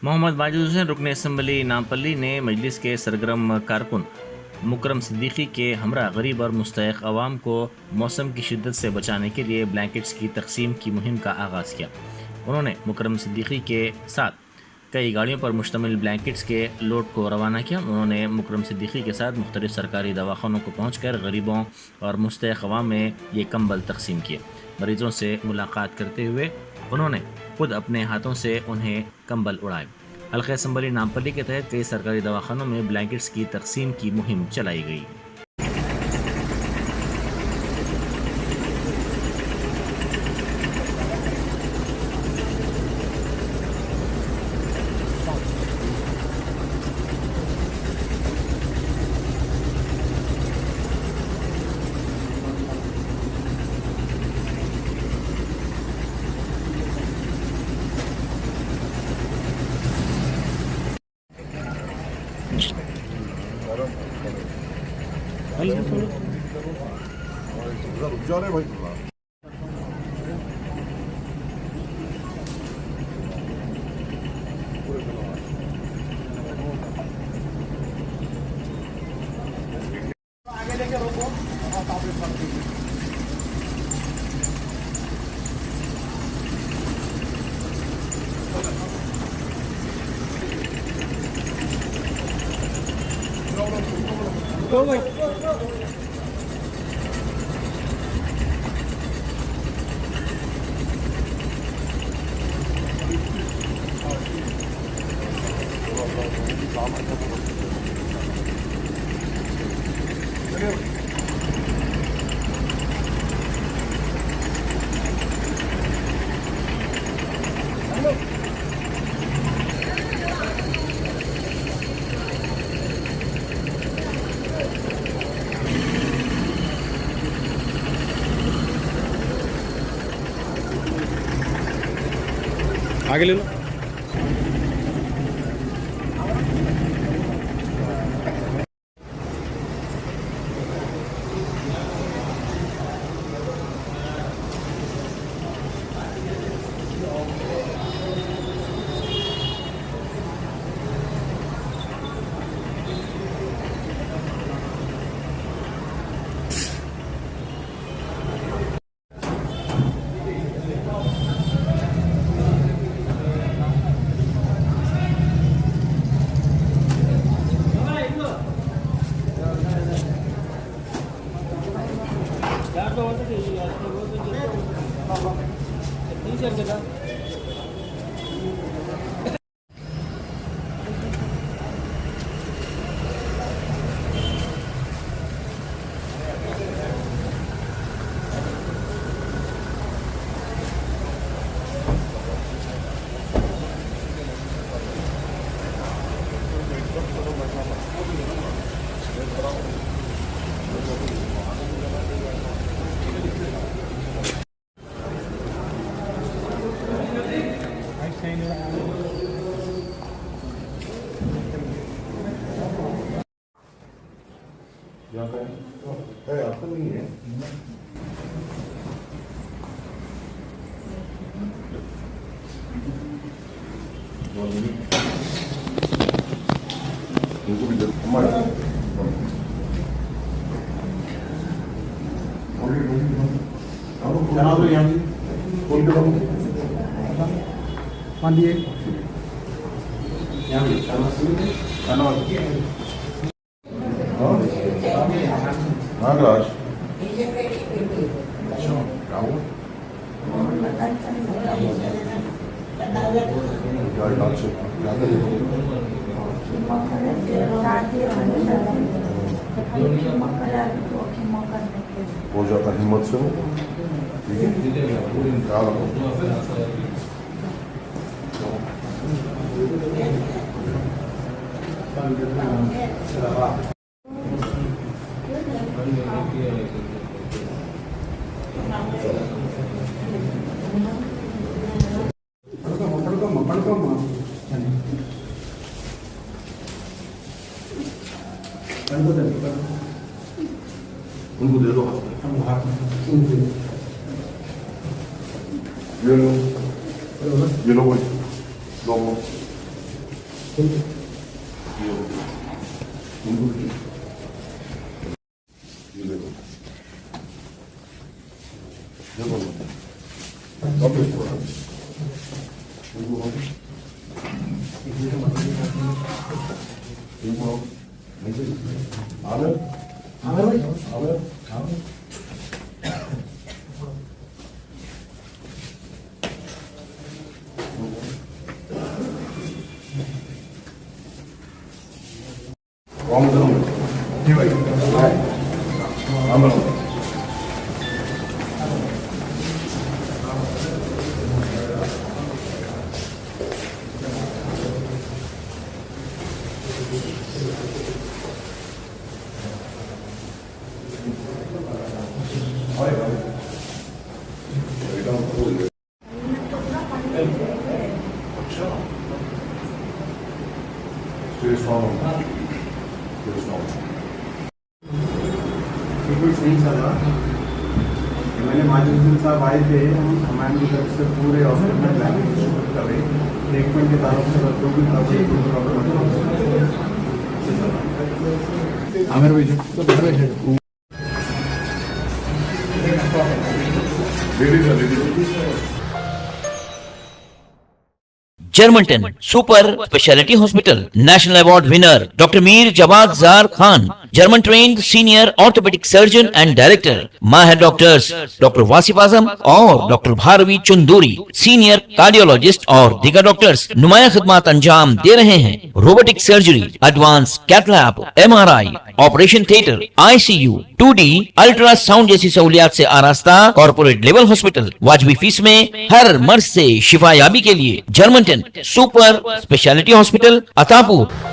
मोहम्मद माजिद हुसैन रुकन असम्बली नामपल्ली ने मजलिस के सरगर्म कारकुन मुकरम सिद्दीकी के हमरा गरीब और मुस्तहक अवाम को मौसम की शिद्दत से बचाने के लिए ब्लैंकेट्स की तकसीम की मुहिम का आगाज़ किया। उन्होंने मुकरम सिद्दीकी के साथ कई गाड़ियों पर मुश्तमिल ब्लैंकेट्स के लोड को रवाना किया। उन्होंने मुकरम सिद्दीकी के साथ मुख्तलिफ सरकारी दवाखानों को पहुँचकर गरीबों और मुस्तहक अवाम में ये कंबल तकसीम किए। मरीजों से मुलाकात करते हुए उन्होंने खुद अपने हाथों से उन्हें कंबल उड़ाए। हल्का असम्बली नामपल्ली के तहत कई सरकारी दवाखानों में ब्लैंकेट्स की तकसीम की मुहिम चलाई गई। रुक जा रहे भाई थोड़ा। आगे लेके रोको। तो भाई आगे ले लो। आपको नहीं है। उनको भी हमारा चला दो यहाँ से खोल के रखो। मान दिए यहाँ पे हाँ ग्लास हो जाता हिम्मत से ठीक है ख्याल रखो। उनको दे दो ये लो भाई दो उनको भी ये देखो देखो अब देखो आमिर आमिर आमिर कौन करूँ जी भाई आमिर बिल्कुल सही चला। मैंने माजूद्दीन साहब आए थे, हम हमारे की तरफ से पूरे हॉस्पिटल में ब्लैंकेट डिस्ट्रीब्यूट कर रहे ट्रीटमेंट के तारुफ से जो भी आमिर भाई तो Germanten super speciality hospital national award winner doctor Mir Jawad Zar Khan, German trained senior orthopaedic surgeon and director, माहिर डॉक्टर्स डॉक्टर वासिफ आजम और doctor Bharavi Chunduri, senior cardiologist और दीगर डॉक्टर्स नुमाया खिदमत अंजाम दे रहे हैं। Robotic surgery, advance cath lab, MRI, operation theatre, ICU, 2D ultrasound जैसी सहूलियात से आरास्ता कॉर्पोरेट लेवल हॉस्पिटल, वाजबी फीस में हर मर्ज से शिफायाबी के लिए Germanton super speciality hospital, Attapur.